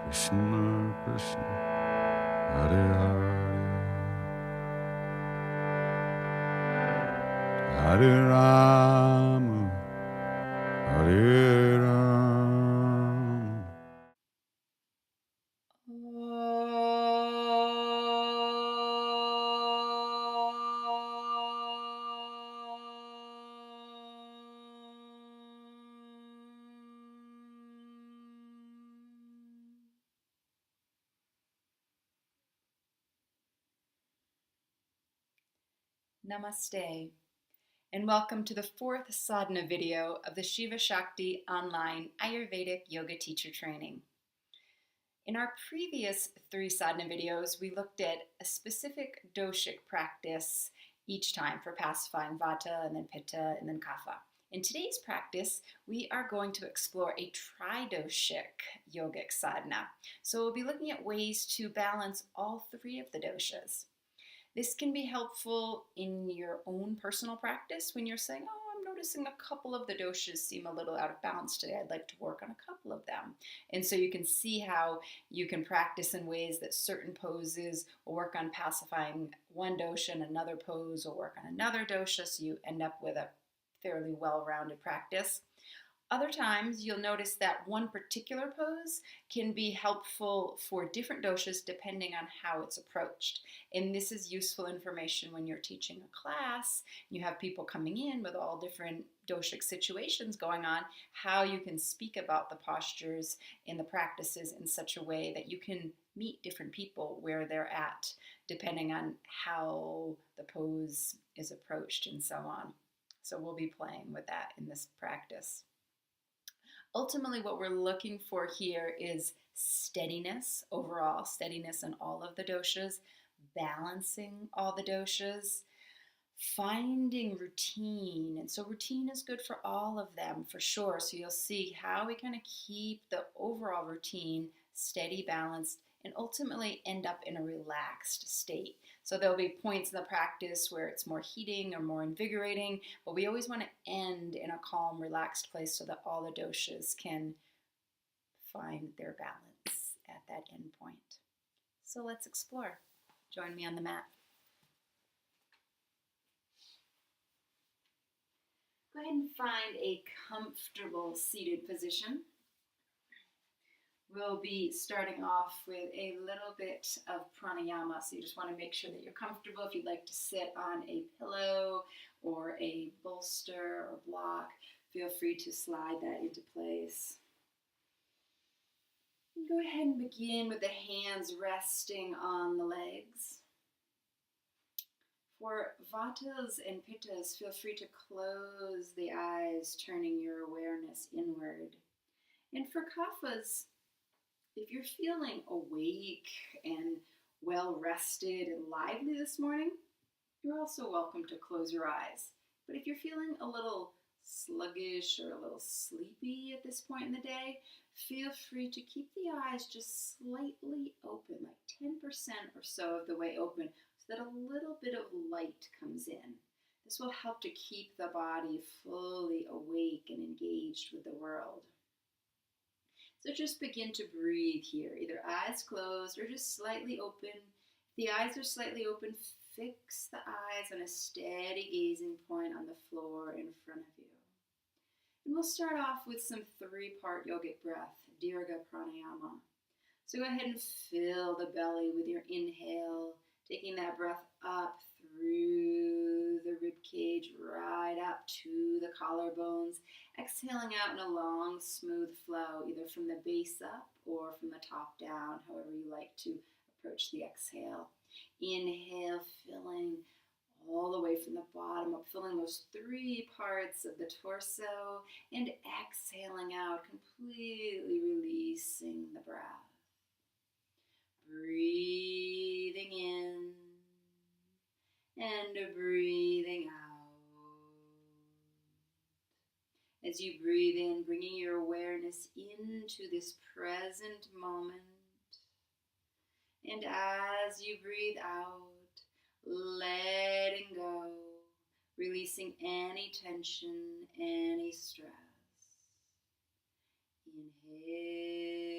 Krishna Krishna, Hare Hare, Hare Rama, Hare Rama. Namaste, and welcome to the fourth Sadhana video of the Shiva Shakti online Ayurvedic Yoga Teacher Training. In our previous three Sadhana videos, we looked at a specific doshic practice each time for pacifying Vata and then Pitta and then Kapha. In today's practice, we are going to explore a tridoshic yogic sadhana. So we'll be looking at ways to balance all three of the doshas. This can be helpful in your own personal practice when you're saying, oh, I'm noticing a couple of the doshas seem a little out of balance today. I'd like to work on a couple of them. And so you can see how you can practice in ways that certain poses will work on pacifying one dosha and another pose will work on another dosha, so you end up with a fairly well-rounded practice. Other times, you'll notice that one particular pose can be helpful for different doshas depending on how it's approached. And this is useful information when you're teaching a class, and you have people coming in with all different doshic situations going on, how you can speak about the postures and the practices in such a way that you can meet different people where they're at, depending on how the pose is approached and so on. So we'll be playing with that in this practice. Ultimately, what we're looking for here is steadiness, overall steadiness in all of the doshas, balancing all the doshas, finding routine. And so routine is good for all of them for sure. So you'll see how we kind of keep the overall routine steady, balanced, and ultimately end up in a relaxed state. So there'll be points in the practice where it's more heating or more invigorating, but we always want to end in a calm, relaxed place so that all the doshas can find their balance at that end point. So let's explore. Join me on the mat. Go ahead and find a comfortable seated position. We'll be starting off with a little bit of pranayama, so you just want to make sure that you're comfortable. If you'd like to sit on a pillow or a bolster or block, feel free to slide that into place. And go ahead and begin with the hands resting on the legs. For Vatas and Pittas, feel free to close the eyes, turning your awareness inward. And for Kaphas, if you're feeling awake and well rested and lively this morning, you're also welcome to close your eyes. But if you're feeling a little sluggish or a little sleepy at this point in the day, feel free to keep the eyes just slightly open, like 10% or so of the way open, so that a little bit of light comes in. This will help to keep the body fully awake and engaged with the world. So just begin to breathe here, either eyes closed or just slightly open. If the eyes are slightly open, fix the eyes on a steady gazing point on the floor in front of you. And we'll start off with some three-part yogic breath, Dirga Pranayama. So go ahead and fill the belly with your inhale, taking that breath up through the rib cage, right up to the collarbones, exhaling out in a long, smooth flow, either from the base up or from the top down, however you like to approach the exhale. Inhale, filling all the way from the bottom up, filling those three parts of the torso, and exhaling out, completely releasing the breath. Breathing in and breathing out. As you breathe in, bringing your awareness into this present moment. And as you breathe out, letting go, releasing any tension, any stress. Inhale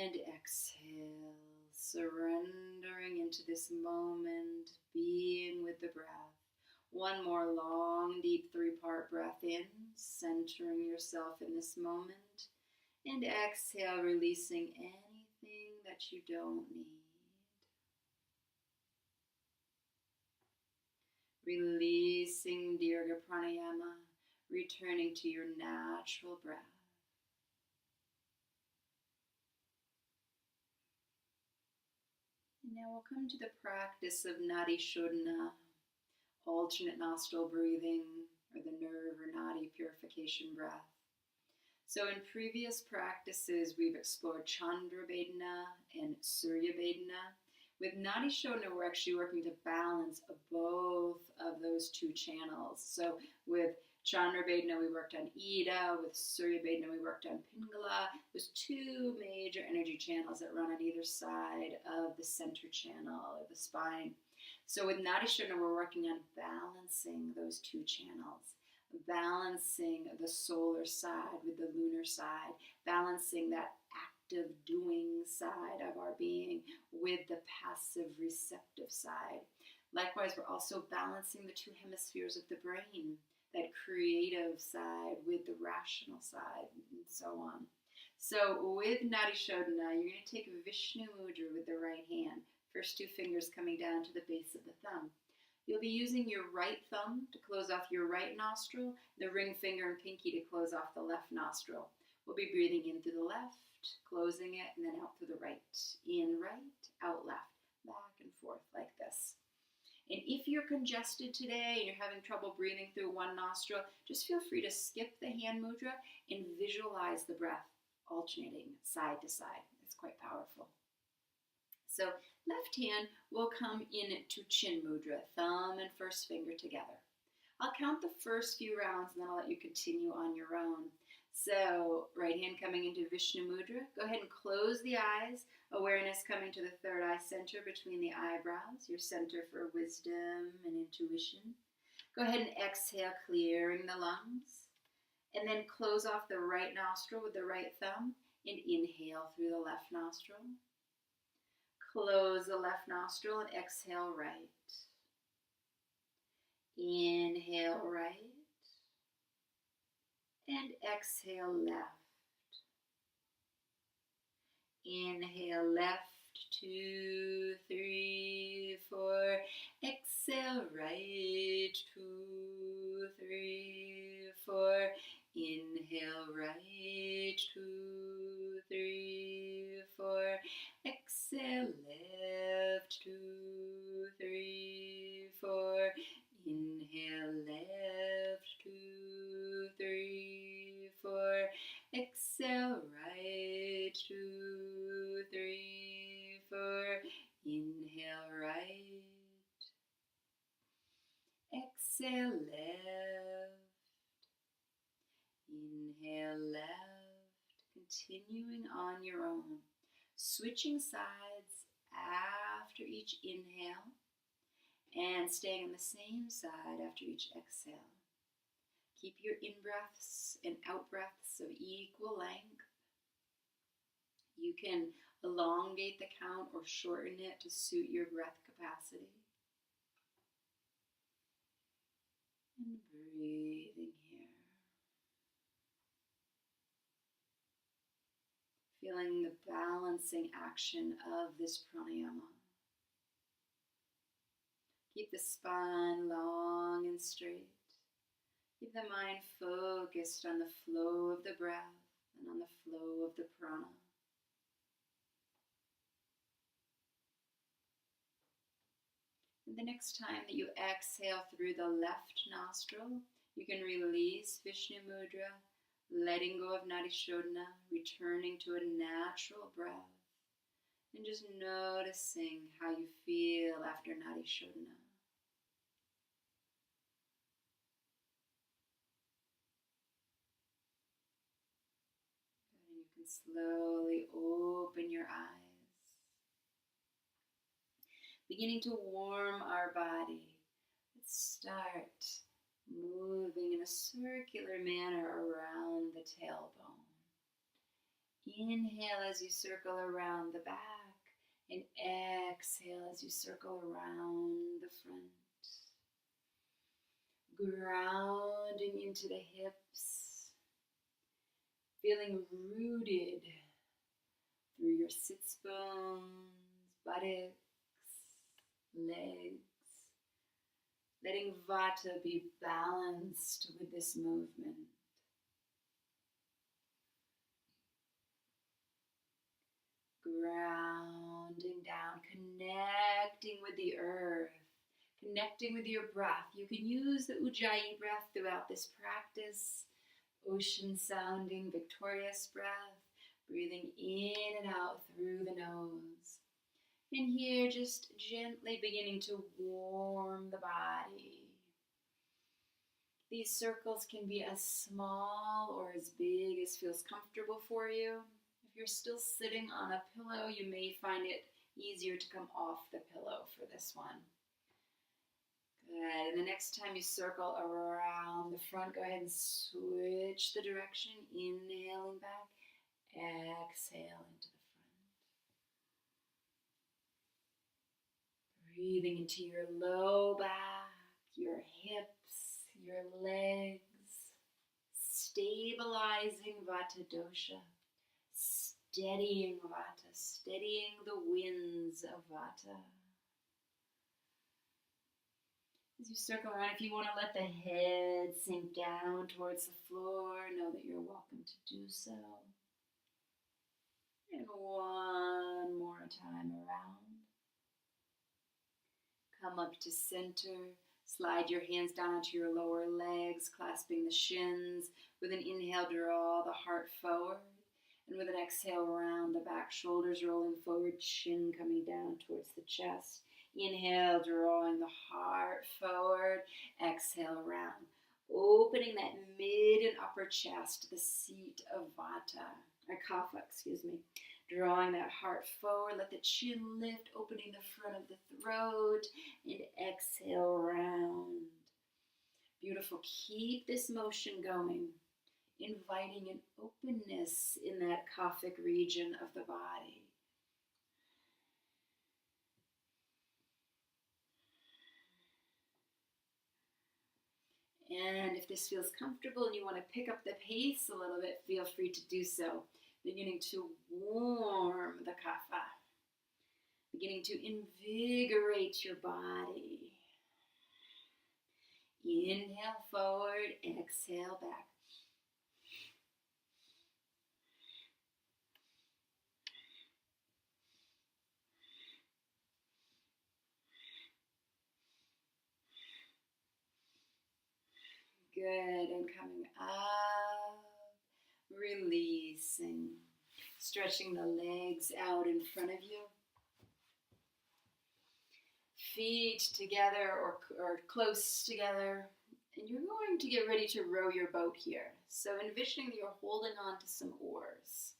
And exhale, surrendering into this moment, being with the breath. One more long, deep 3-part breath in, centering yourself in this moment. And exhale, releasing anything that you don't need. Releasing Dirga Pranayama, returning to your natural breath. And now we'll come to the practice of Nadi Shodhana, alternate nostril breathing, or the nerve or nadi purification breath. So in previous practices, we've explored Chandra Vedana and Surya Vedana. With Nadi Shodhana, we're actually working to balance both of those two channels. So with Chandra Vedana, we worked on Ida. With Surya Vedana, we worked on Pingala. There's two major energy channels that run on either side of the center channel or the spine. So with Nadi Shodhana, we're working on balancing those two channels, balancing the solar side with the lunar side, balancing that active doing side of our being with the passive receptive side. Likewise, we're also balancing the two hemispheres of the brain, that creative side with the rational side, and so on. So with Nadi Shodhana, you're going to take Vishnu Mudra with the right hand, first two fingers coming down to the base of the thumb. You'll be using your right thumb to close off your right nostril, the ring finger and pinky to close off the left nostril. We'll be breathing in through the left, closing it, and then out through the right. In right, out left, back and forth like this. And if you're congested today and you're having trouble breathing through one nostril, just feel free to skip the hand mudra and visualize the breath alternating side to side. It's quite powerful. So left hand will come into chin mudra, thumb and first finger together. I'll count the first few rounds and then I'll let you continue on your own. So right hand coming into Vishnu mudra. Go ahead and close the eyes. Awareness coming to the third eye center between the eyebrows, your center for wisdom and intuition. Go ahead and exhale, clearing the lungs. And then close off the right nostril with the right thumb and inhale through the left nostril. Close the left nostril and exhale right. Inhale right. And exhale left. Inhale left, 2, 3, 4. Exhale right, 2, 3, 4. Inhale right, 2, 3, 4. Exhale left, 2, 3, 4. Inhale left, 2, 3, 4. Exhale right, 2, 3, 4. Inhale right. Exhale left. Inhale left. Continuing on your own. Switching sides after each inhale and staying on the same side after each exhale. Keep your in-breaths and out-breaths of equal length. You can elongate the count or shorten it to suit your breath capacity. And breathing here. Feeling the balancing action of this pranayama. Keep the spine long and straight. Keep the mind focused on the flow of the breath and on the flow of the prana. And the next time that you exhale through the left nostril, you can release Vishnu Mudra, letting go of Nadi Shodhana, returning to a natural breath, and just noticing how you feel after Nadi Shodhana. And you can slowly open your eyes, beginning to warm our body. Let's start moving in a circular manner around the tailbone. Inhale as you circle around the back, and exhale as you circle around the front. Grounding into the hips, feeling rooted through your sits bones, buttocks, legs, letting Vata be balanced with this movement. Grounding down, connecting with the earth, connecting with your breath. You can use the Ujjayi breath throughout this practice. Ocean sounding, victorious breath, breathing in and out through the nose. And here, just gently beginning to warm the body. These circles can be as small or as big as feels comfortable for you. If you're still sitting on a pillow, you may find it easier to come off the pillow for this one. Good. And the next time you circle around the front, go ahead and switch the direction. Inhaling back, exhale into the front. Breathing into your low back, your hips, your legs. Stabilizing Vata dosha. Steadying Vata, steadying the winds of Vata. As you circle around, if you want to let the head sink down towards the floor, know that you're welcome to do so. And one more time around. Come up to center. Slide your hands down onto your lower legs, clasping the shins. With an inhale, draw the heart forward. And with an exhale, round the back, shoulders rolling forward, chin coming down towards the chest. Inhale, drawing the heart forward. Exhale, round. Opening that mid and upper chest, the seat of Vata, or Kapha, excuse me. Drawing that heart forward, let the chin lift, opening the front of the throat, and exhale, round. Beautiful. Keep this motion going, inviting an openness in that Kaphic region of the body. And if this feels comfortable and you want to pick up the pace a little bit, feel free to do so. Beginning to warm the kapha. Beginning to invigorate your body. Inhale forward, exhale back. Good, and coming up, releasing, stretching the legs out in front of you. Feet together or close together. And you're going to get ready to row your boat here. So envisioning that you're holding on to some oars.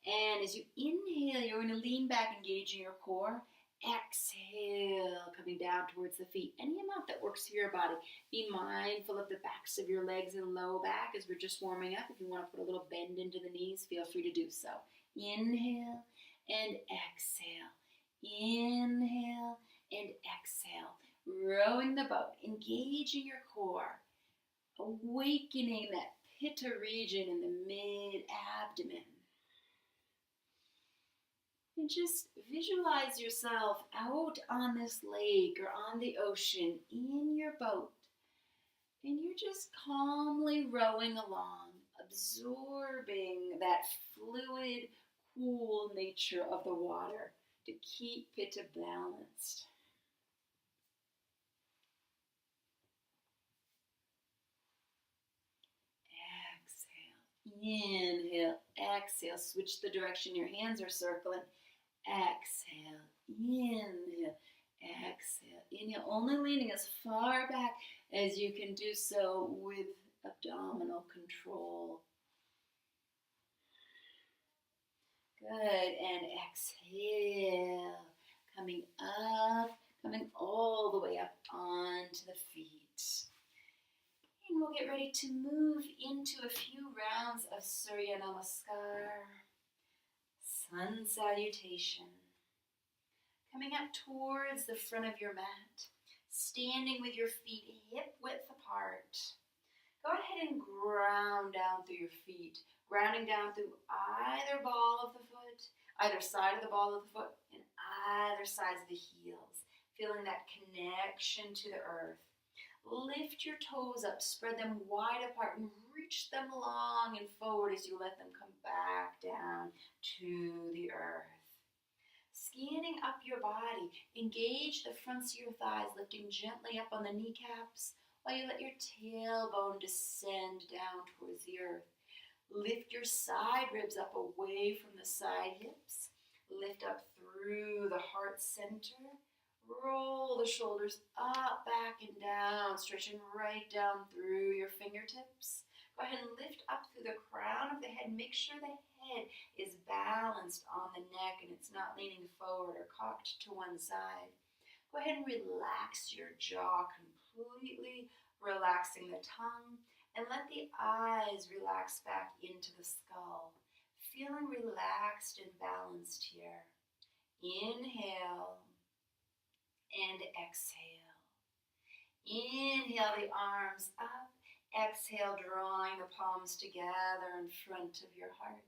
And as you inhale, you're going to lean back, engaging your core. Exhale, coming down towards the feet. Any amount that works for your body. Be mindful of the backs of your legs and low back as we're just warming up. If you want to put a little bend into the knees, feel free to do so. Inhale and exhale. Inhale and exhale. Rowing the boat, engaging your core. Awakening that pitta region in the mid-abdomen. And just visualize yourself out on this lake or on the ocean in your boat. And you're just calmly rowing along, absorbing that fluid, cool nature of the water to keep pitta balanced. Exhale, inhale, exhale. Switch the direction your hands are circling. Exhale, inhale, exhale. Inhale, only leaning as far back as you can do so with abdominal control. Good, and exhale, coming up, coming all the way up onto the feet. And we'll get ready to move into a few rounds of Surya Namaskar. Sun salutation. Coming up towards the front of your mat, standing with your feet hip width apart. Go ahead and ground down through your feet, grounding down through either ball of the foot, either side of the ball of the foot, and either sides of the heels, feeling that connection to the earth. Lift your toes up, spread them wide apart, and reach them long and forward as you let them come back down to the earth. Scanning up your body, engage the fronts of your thighs, lifting gently up on the kneecaps while you let your tailbone descend down towards the earth. Lift your side ribs up away from the side hips. Lift up through the heart center. Roll the shoulders up, back, and down, stretching right down through your fingertips. Go ahead and lift up through the crown of the head. Make sure the head is balanced on the neck and it's not leaning forward or cocked to one side. Go ahead and relax your jaw completely, relaxing the tongue, and let the eyes relax back into the skull. Feeling relaxed and balanced here. Inhale and exhale. Inhale the arms up. Exhale, drawing the palms together in front of your heart.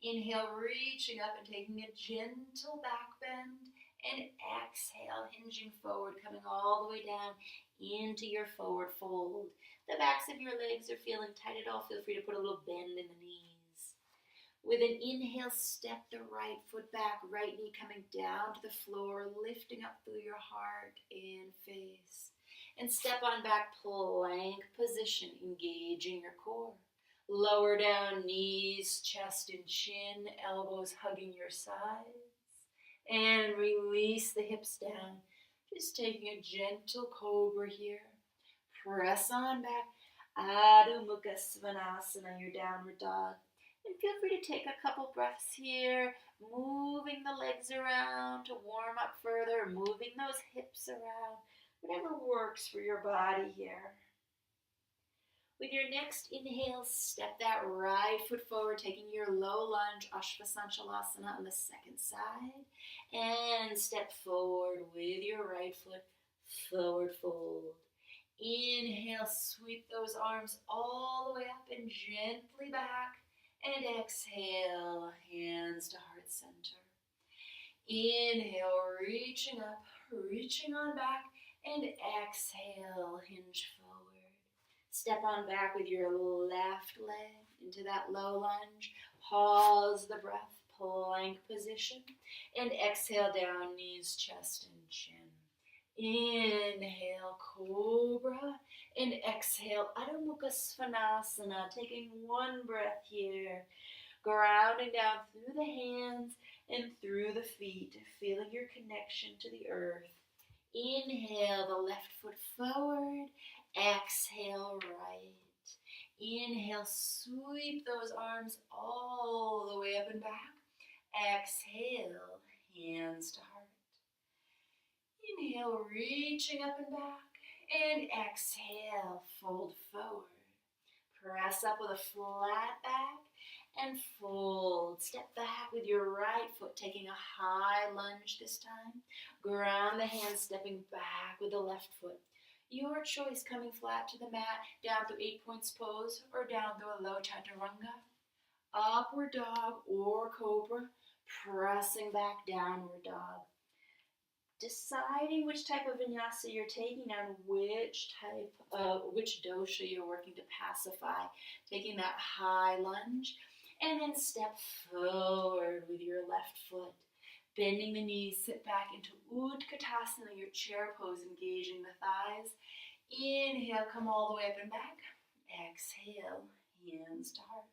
Inhale, reaching up and taking a gentle back bend. And exhale, hinging forward, coming all the way down into your forward fold. The backs of your legs are feeling tight at all. Feel free to put a little bend in the knees. With an inhale, step the right foot back, right knee coming down to the floor, lifting up through your heart and face. And step on back, plank position, engaging your core. Lower down, knees, chest and chin, elbows hugging your sides. And release the hips down. Just taking a gentle cobra here. Press on back. Adho Mukha Svanasana, your downward dog. And feel free to take a couple breaths here, moving the legs around to warm up further, moving those hips around, whatever works for your body here. With your next inhale, step that right foot forward, taking your low lunge, Ashvasanchalasana on the second side, and step forward with your right foot, forward fold. Inhale, sweep those arms all the way up and gently back. And exhale, hands to heart center. Inhale, reaching up, reaching on back, and exhale, hinge forward. Step on back with your left leg into that low lunge. Pause the breath, plank position, and exhale down, knees, chest, and chin. Inhale, cobra, and exhale, Adho Mukha Svanasana, taking one breath here, grounding down through the hands and through the feet, feeling your connection to the earth. Inhale the left foot forward, exhale right. Inhale, sweep those arms all the way up and back. Exhale, hands to heart. Inhale, reaching up and back, and exhale, fold forward. Press up with a flat back and fold. Step back with your right foot, taking a high lunge this time. Ground the hands, stepping back with the left foot. Your choice, coming flat to the mat, down through 8 points pose, or down through a low chaturanga. Upward dog or cobra, pressing back, downward dog. Deciding which type of vinyasa you're taking on which dosha you're working to pacify. Taking that high lunge, and then step forward with your left foot. Bending the knees, sit back into Utkatasana, your chair pose, engaging the thighs. Inhale, come all the way up and back. Exhale, hands to heart.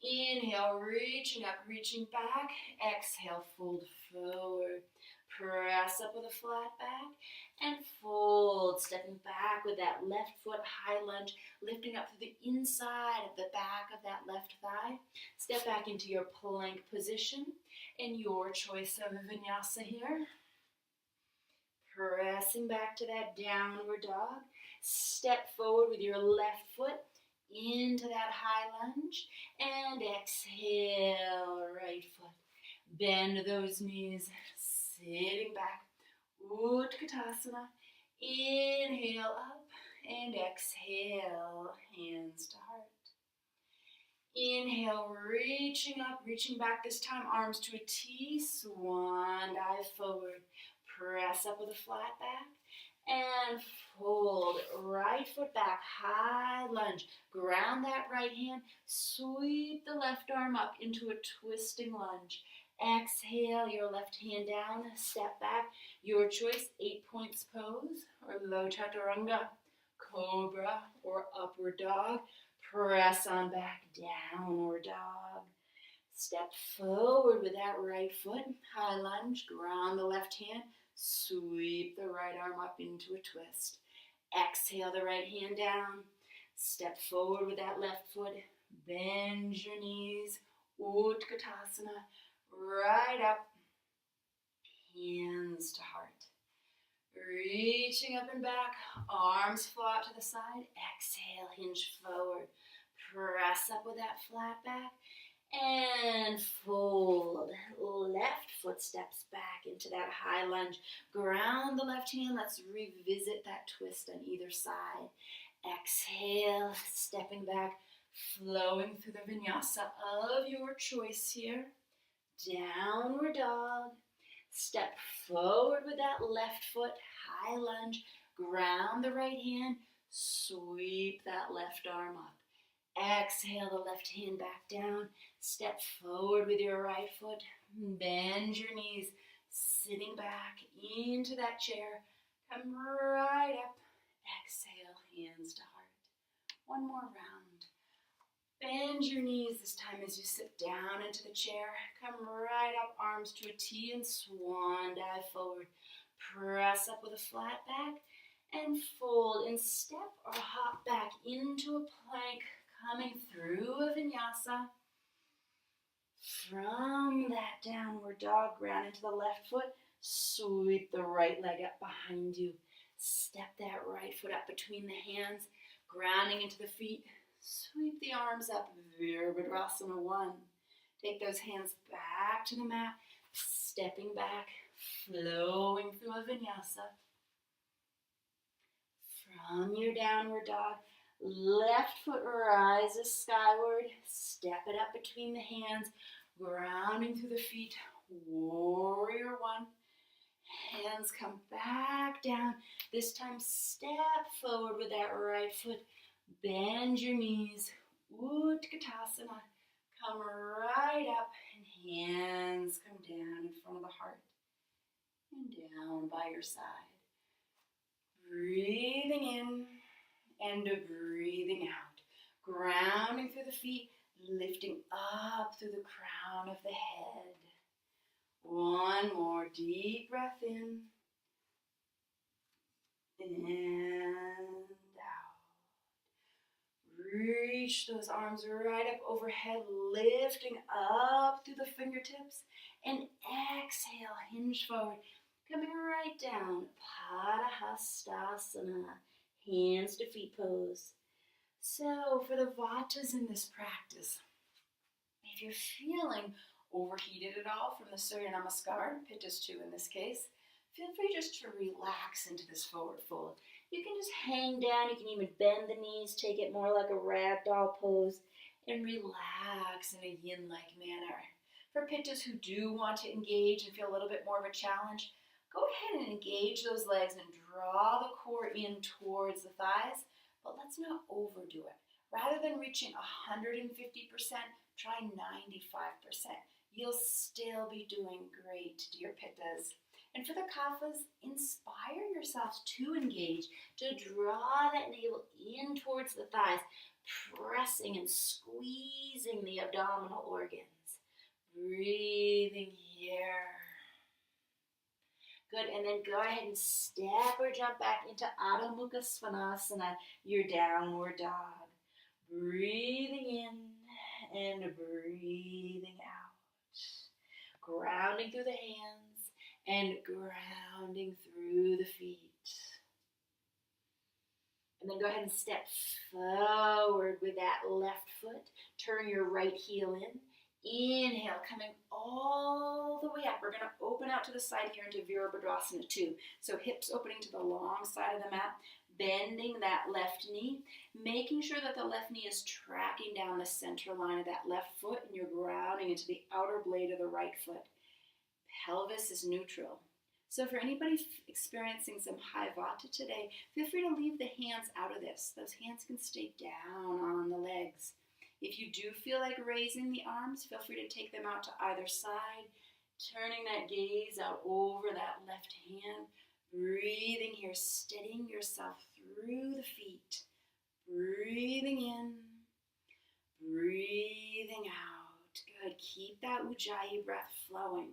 Inhale, reaching up, reaching back. Exhale, fold forward. Press up with a flat back and fold. Stepping back with that left foot, high lunge, lifting up through the inside of the back of that left thigh. Step back into your plank position and your choice of a vinyasa here. Pressing back to that downward dog. Step forward with your left foot into that high lunge and exhale, right foot. Bend those knees, sitting back. Utkatasana. Inhale up and exhale, hands to heart. Inhale, reaching up, reaching back. This time, arms to a T, swan dive forward. Press up with a flat back and fold. Right foot back, high lunge. Ground that right hand. Sweep the left arm up into a twisting lunge. Exhale, your left hand down, step back. Your choice, 8 points pose or low chaturanga, cobra or upward dog. Press on back, downward dog. Step forward with that right foot, high lunge, ground the left hand, sweep the right arm up into a twist. Exhale the right hand down, step forward with that left foot, bend your knees, Utkatasana, right up, hands to heart. Reaching up and back, arms flat to the side, exhale, hinge forward. Press up with that flat back and fold. Left foot steps back into that high lunge. Ground the left hand. Let's revisit that twist on either side. Exhale, stepping back, flowing through the vinyasa of your choice here. Downward dog. Step forward with that left foot, high lunge. Ground the right hand. Sweep that left arm up. Exhale the left hand back down. Step forward with your right foot. Bend your knees. Sitting back into that chair. Come right up. Exhale, hands to heart. One more round. Bend your knees this time as you sit down into the chair. Come right up, arms to a T and swan dive forward. Press up with a flat back and fold and step or hop back into a plank, coming through a vinyasa. From that downward dog, ground into the left foot, sweep the right leg up behind you. Step that right foot up between the hands, grounding into the feet. Sweep the arms up, Virabhadrasana 1. Take those hands back to the mat, stepping back, flowing through a vinyasa. From your downward dog, left foot rises skyward, step it up between the hands, grounding through the feet, warrior 1. Hands come back down. This time step forward with that right foot. Bend your knees, Utkatasana. Come right up and hands come down in front of the heart and down by your side. Breathing in and breathing out. Grounding through the feet, lifting up through the crown of the head. One more deep breath in and out. Reach those arms right up overhead, lifting up through the fingertips. And exhale, hinge forward. Coming right down, Padahastasana, hands to feet pose. So for the vatas in this practice, if you're feeling overheated at all from the Surya Namaskar, Pittas 2 in this case, feel free just to relax into this forward fold. You can just hang down, you can even bend the knees, take it more like a ragdoll pose, and relax in a yin-like manner. For Pittas who do want to engage and feel a little bit more of a challenge, go ahead and engage those legs and draw the core in towards the thighs, but let's not overdo it. Rather than reaching 150%, try 95%. You'll still be doing great, dear Pittas. And for the Kaphas, inspire yourselves to engage, to draw that navel in towards the thighs, pressing and squeezing the abdominal organs. Breathing here. Good, and then go ahead and step or jump back into Adho Mukha Svanasana, your downward dog. Breathing in and breathing out. Grounding through the hands and grounding through the feet. And then go ahead and step forward with that left foot. Turn your right heel in. Inhale, coming all the way up. We're going to open out to the side here into Virabhadrasana 2. So hips opening to the long side of the mat, bending that left knee, making sure that the left knee is tracking down the center line of that left foot, and you're grounding into the outer blade of the right foot. Pelvis is neutral. So for anybody experiencing some high vata today, feel free to leave the hands out of this. Those hands can stay down on the legs. If you do feel like raising the arms, feel free to take them out to either side, turning that gaze out over that left hand, breathing here, steadying yourself through the feet, breathing in, breathing out. Good, keep that Ujjayi breath flowing.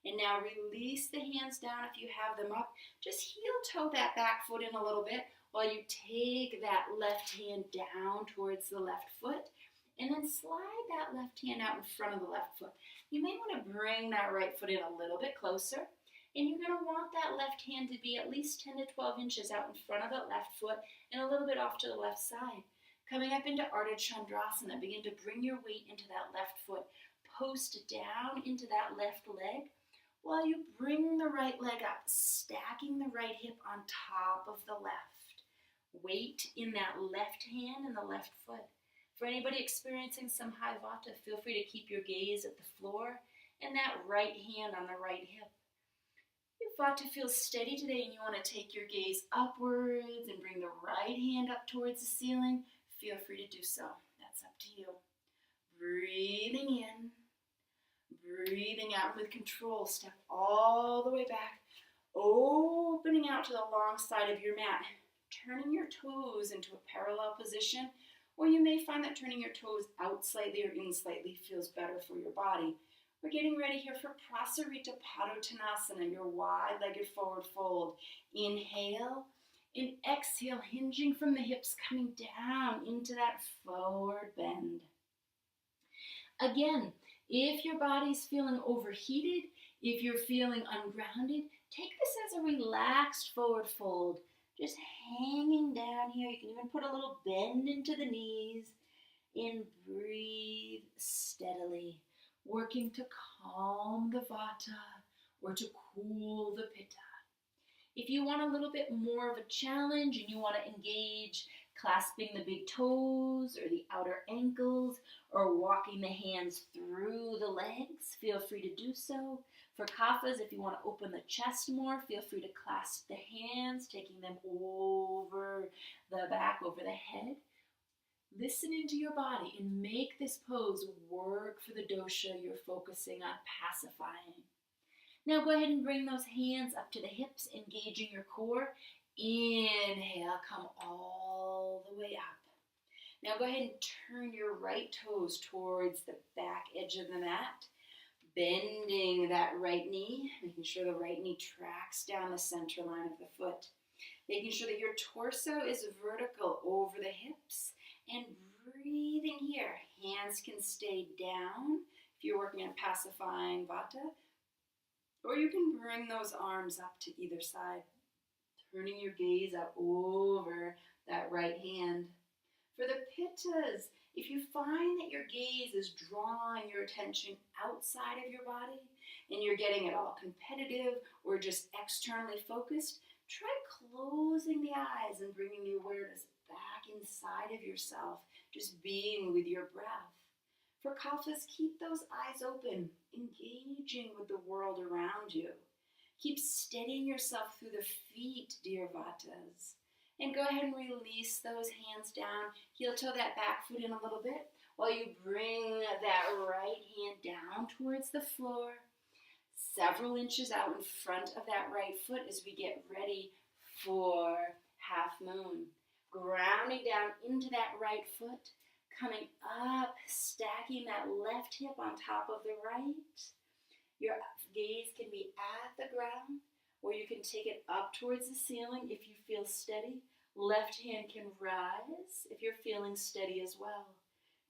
And now release the hands down if you have them up. Just heel toe that back foot in a little bit while you take that left hand down towards the left foot. And then slide that left hand out in front of the left foot. You may want to bring that right foot in a little bit closer. And you're going to want that left hand to be at least 10 to 12 inches out in front of the left foot and a little bit off to the left side. Coming up into Ardha Chandrasana, begin to bring your weight into that left foot. Post down into that left leg while you bring the right leg up, stacking the right hip on top of the left. Weight in that left hand and the left foot. For anybody experiencing some high vata, feel free to keep your gaze at the floor and that right hand on the right hip. If vata feels steady today and you want to take your gaze upwards and bring the right hand up towards the ceiling, feel free to do so. That's up to you. Breathing in, breathing out with control. Step all the way back, opening out to the long side of your mat, turning your toes into a parallel position. Or you may find that turning your toes out slightly or in slightly feels better for your body. We're getting ready here for Prasarita Padottanasana, your wide-legged forward fold. Inhale and exhale, hinging from the hips, coming down into that forward bend. Again, if your body's feeling overheated, if you're feeling ungrounded, take this as a relaxed forward fold. Just hanging down here. You can even put a little bend into the knees and breathe steadily, working to calm the vata or to cool the pitta. If you want a little bit more of a challenge and you want to engage clasping the big toes or the outer ankles or walking the hands through the legs, feel free to do so. For kaphas, if you want to open the chest more, feel free to clasp the hands, taking them over the back, over the head. Listen into your body and make this pose work for the dosha you're focusing on pacifying. Now go ahead and bring those hands up to the hips, engaging your core. Inhale, come all the way up. Now go ahead and turn your right toes towards the back edge of the mat, bending that right knee, making sure the right knee tracks down the center line of the foot, making sure that your torso is vertical over the hips, and breathing here. Hands can stay down if you're working on pacifying vata, or you can bring those arms up to either side, turning your gaze out over that right hand. For the pittas, if you find that your gaze is drawing your attention outside of your body and you're getting it all competitive or just externally focused, try closing the eyes and bringing the awareness back inside of yourself, just being with your breath. For kaphas, keep those eyes open, engaging with the world around you. Keep steadying yourself through the feet, dear vatas. And go ahead and release those hands down. Heel toe that back foot in a little bit while you bring that right hand down towards the floor, several inches out in front of that right foot as we get ready for half moon. Grounding down into that right foot, coming up, stacking that left hip on top of the right. Your gaze can be at the ground, or you can take it up towards the ceiling if you feel steady. Left hand can rise if you're feeling steady as well.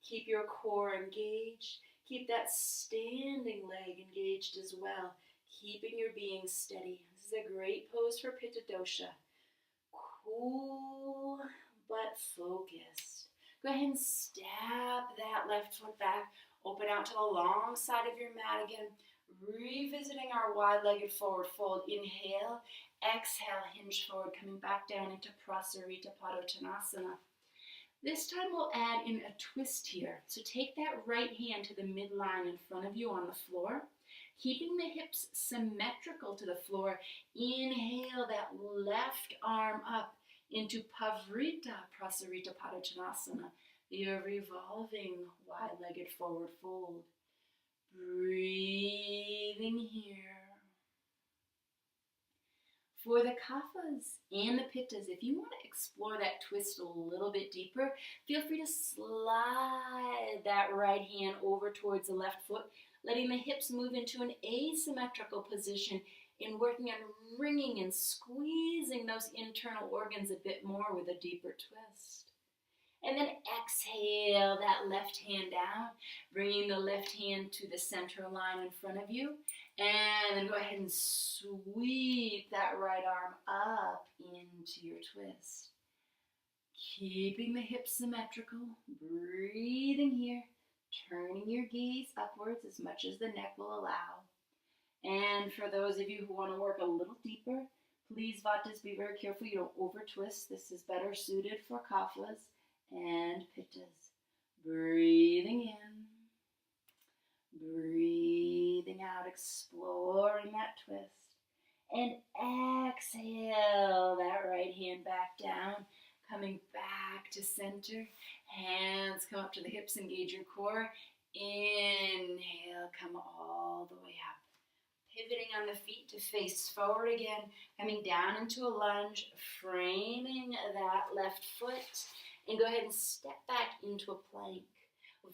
Keep your core engaged. Keep that standing leg engaged as well, keeping your being steady. This is a great pose for Pitta dosha. Cool but focused. Go ahead and step that left foot back, Open out to the long side of your mat again. Revisiting our wide-legged forward fold. Inhale, exhale, hinge forward, coming back down into Prasarita Padottanasana. This time we'll add in a twist here. So take that right hand to the midline in front of you on the floor, keeping the hips symmetrical to the floor. Inhale that left arm up into Pavrita Prasarita Padottanasana, your revolving wide-legged forward fold. Breathing here. For the kaphas and the pittas, if you want to explore that twist a little bit deeper, feel free to slide that right hand over towards the left foot, letting the hips move into an asymmetrical position in working on wringing and squeezing those internal organs a bit more with a deeper twist. And then exhale that left hand down, bringing the left hand to the center line in front of you. And then go ahead and sweep that right arm up into your twist. Keeping the hips symmetrical, breathing here, turning your gaze upwards as much as the neck will allow. And for those of you who want to work a little deeper, please, Vatas, be very careful you don't over twist. This is better suited for kaphas and pittas. Breathing in, breathing out, exploring that twist. And exhale that right hand back down, coming back to center. Hands come up to the hips, engage your core. Inhale, come all the way up. Pivoting on the feet to face forward again, coming down into a lunge, framing that left foot. And go ahead and step back into a plank.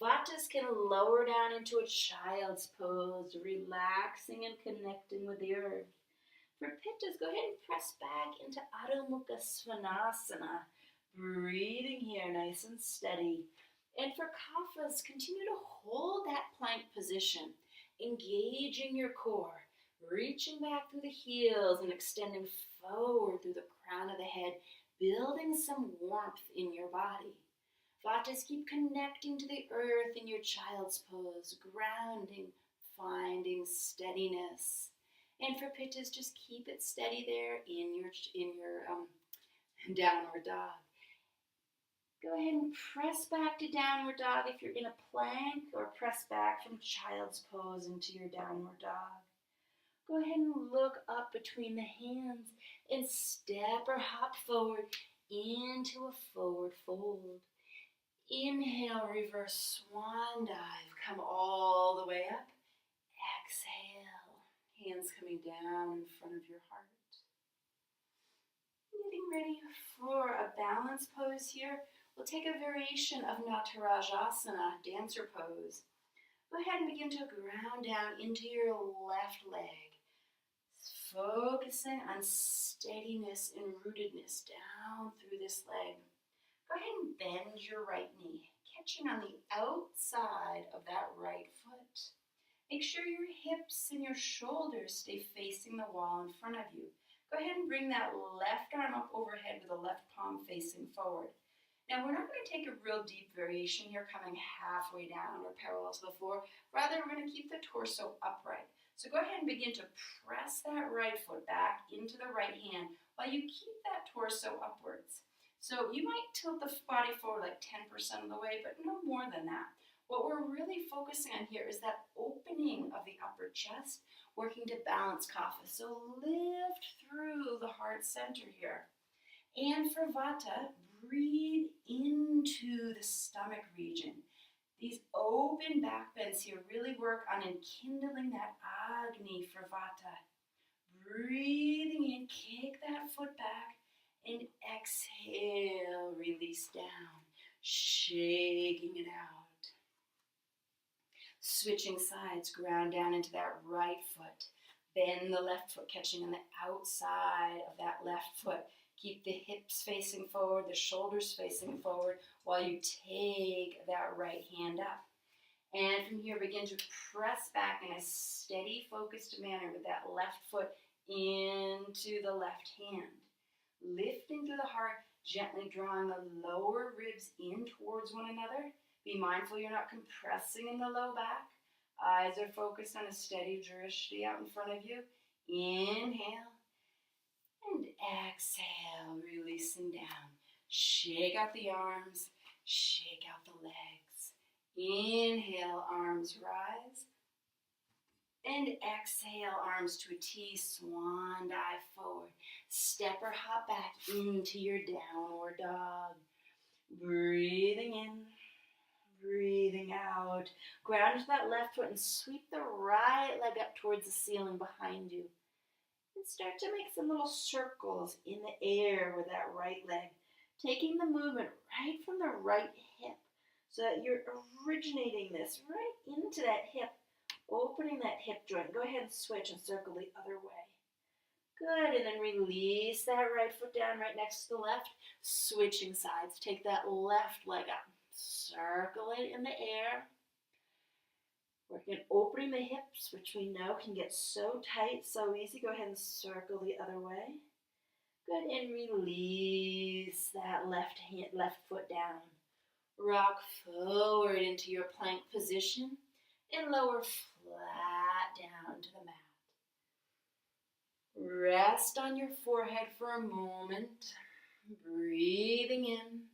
Vatas can lower down into a child's pose, relaxing and connecting with the earth. For pittas, go ahead and press back into Adho Mukha Svanasana. Breathing here, nice and steady. And for kaphas, continue to hold that plank position, engaging your core, reaching back through the heels and extending forward through the crown of the head, building some warmth in your body. Vatas, keep connecting to the earth in your child's pose, grounding, finding steadiness. And for pittas, just keep it steady there in your downward dog. Go ahead and press back to downward dog if you're in a plank, or press back from child's pose into your downward dog. Go ahead and look up between the hands and step or hop forward into a forward fold. Inhale, reverse swan dive. Come all the way up. Exhale. Hands coming down in front of your heart. Getting ready for a balance pose here. We'll take a variation of Natarajasana, dancer pose. Go ahead and begin to ground down into your left leg. Focusing on steadiness and rootedness down through this leg. Go ahead and bend your right knee, catching on the outside of that right foot. Make sure your hips and your shoulders stay facing the wall in front of you. Go ahead and bring that left arm up overhead with the left palm facing forward. Now, we're not going to take a real deep variation here, coming halfway down or parallel to the floor. Rather, we're going to keep the torso upright. So go ahead and begin to press that right foot back into the right hand while you keep that torso upwards. So you might tilt the body forward like 10% of the way, but no more than that. What we're really focusing on here is that opening of the upper chest, working to balance kapha. So lift through the heart center here. And for Vata, breathe into the stomach region. These open back bends here really work on enkindling that Agni for Vata. Breathing in, kick that foot back, and exhale, release down, shaking it out. Switching sides, ground down into that right foot. Bend the left foot, catching on the outside of that left foot. Keep the hips facing forward, the shoulders facing forward while you take that right hand up. And from here, begin to press back in a steady, focused manner with that left foot into the left hand. Lifting through the heart, gently drawing the lower ribs in towards one another. Be mindful you're not compressing in the low back. Eyes are focused on a steady drishti out in front of you. Inhale and exhale, releasing down. Shake out the arms, shake out the legs. Inhale, arms rise. And exhale, arms to a T, swan dive forward. Step or hop back into your downward dog. Breathing in, breathing out. Ground to that left foot and sweep the right leg up towards the ceiling behind you. And start to make some little circles in the air with that right leg. Taking the movement right from the right hip so that you're originating this right into that hip, opening that hip joint. Go ahead and switch and circle the other way. Good, and then release that right foot down right next to the left. Switching sides. Take that left leg up. Circle it in the air. Working opening the hips, which we know can get so tight, so easy. Go ahead and circle the other way. Good, and release that left foot down. Rock forward into your plank position and lower flat down to the mat. Rest on your forehead for a moment. Breathing in,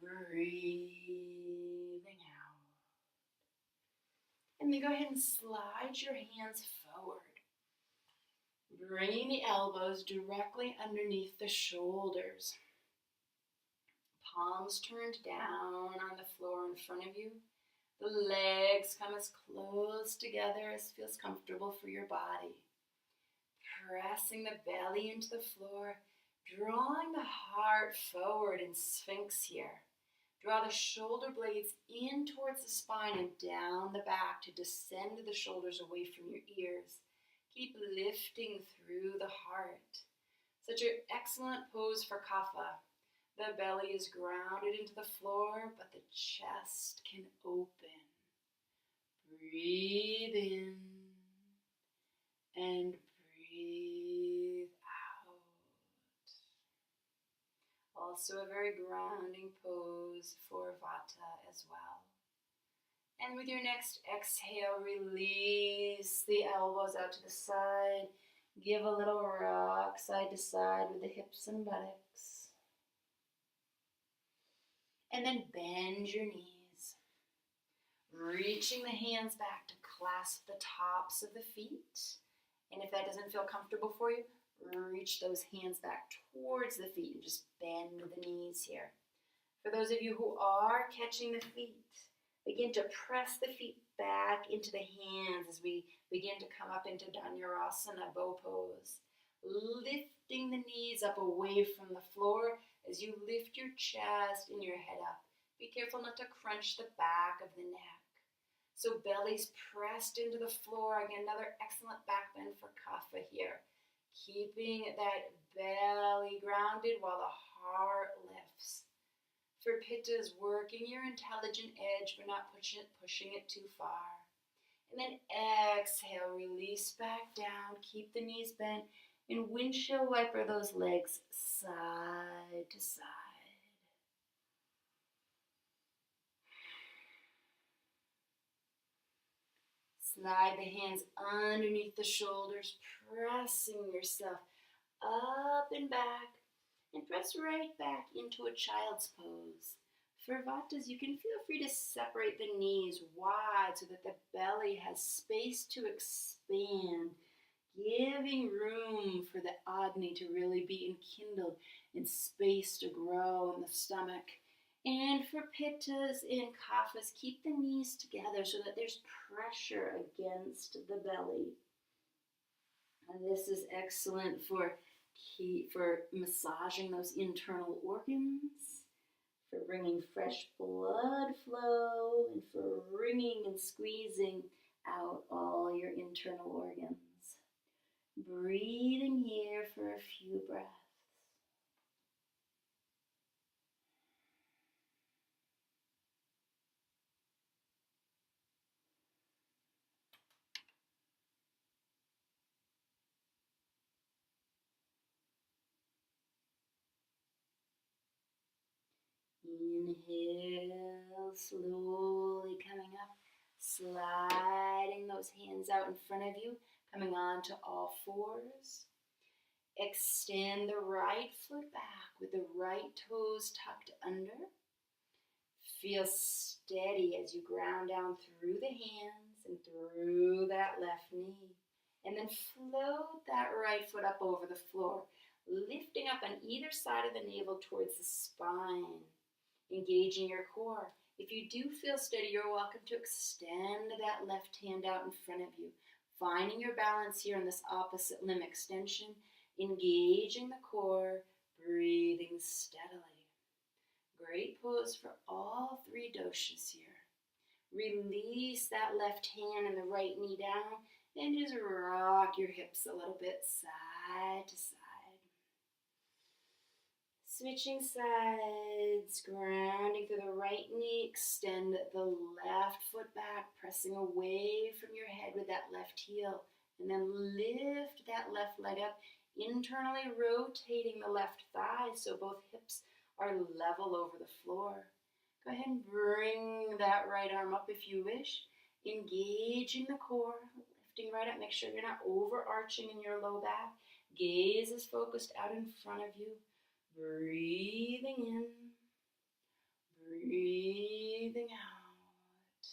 breathing out. And then go ahead and slide your hands forward. Bringing the elbows directly underneath the shoulders. Palms turned down on the floor in front of you. The legs come as close together as feels comfortable for your body. Pressing the belly into the floor, drawing the heart forward in Sphinx here. Draw the shoulder blades in towards the spine and down the back to descend the shoulders away from your ears. Keep lifting through the heart. Such an excellent pose for kapha. The belly is grounded into the floor, but the chest can open. Breathe in and breathe out. Also a very grounding pose for vata as well. And with your next exhale, release the elbows out to the side. Give a little rock side to side with the hips and buttocks. And then bend your knees. Reaching the hands back to clasp the tops of the feet. And if that doesn't feel comfortable for you, reach those hands back towards the feet and just bend the knees here. For those of you who are catching the feet, begin to press the feet back into the hands as we begin to come up into Dhanurasana, bow pose. Lifting the knees up away from the floor as you lift your chest and your head up. Be careful not to crunch the back of the neck. So belly's pressed into the floor. Again, another excellent back bend for kapha here. Keeping that belly grounded while the heart lifts. For pitta is working your intelligent edge, but not pushing it too far. And then exhale, release back down. Keep the knees bent. And windshield wiper those legs side to side. Slide the hands underneath the shoulders, pressing yourself up and back, and press right back into a child's pose. For vatas, you can feel free to separate the knees wide so that the belly has space to expand, giving room for the Agni to really be enkindled and space to grow in the stomach. And for pittas and kaphas, keep the knees together so that there's pressure against the belly. And this is excellent for massaging those internal organs, for bringing fresh blood flow, and for wringing and squeezing out all your internal organs. Breathing here for a few breaths. Inhale slowly coming up, sliding those hands out in front of you, coming on to all fours. Extend the right foot back with the right toes tucked under. Feel steady as you ground down through the hands and through that left knee. And then float that right foot up over the floor, lifting up on either side of the navel towards the spine, engaging your core. If you do feel steady, you're welcome to extend that left hand out in front of you, finding your balance here in this opposite limb extension, engaging the core, breathing steadily. Great pose for all three doshas here. Release that left hand and the right knee down and just rock your hips a little bit side to side. Switching sides, grounding through the right knee, extend the left foot back, pressing away from your head with that left heel, and then lift that left leg up, internally rotating the left thigh so both hips are level over the floor. Go ahead and bring that right arm up if you wish, engaging the core, lifting right up. Make sure you're not overarching in your low back. Gaze is focused out in front of you. Breathing in, breathing out,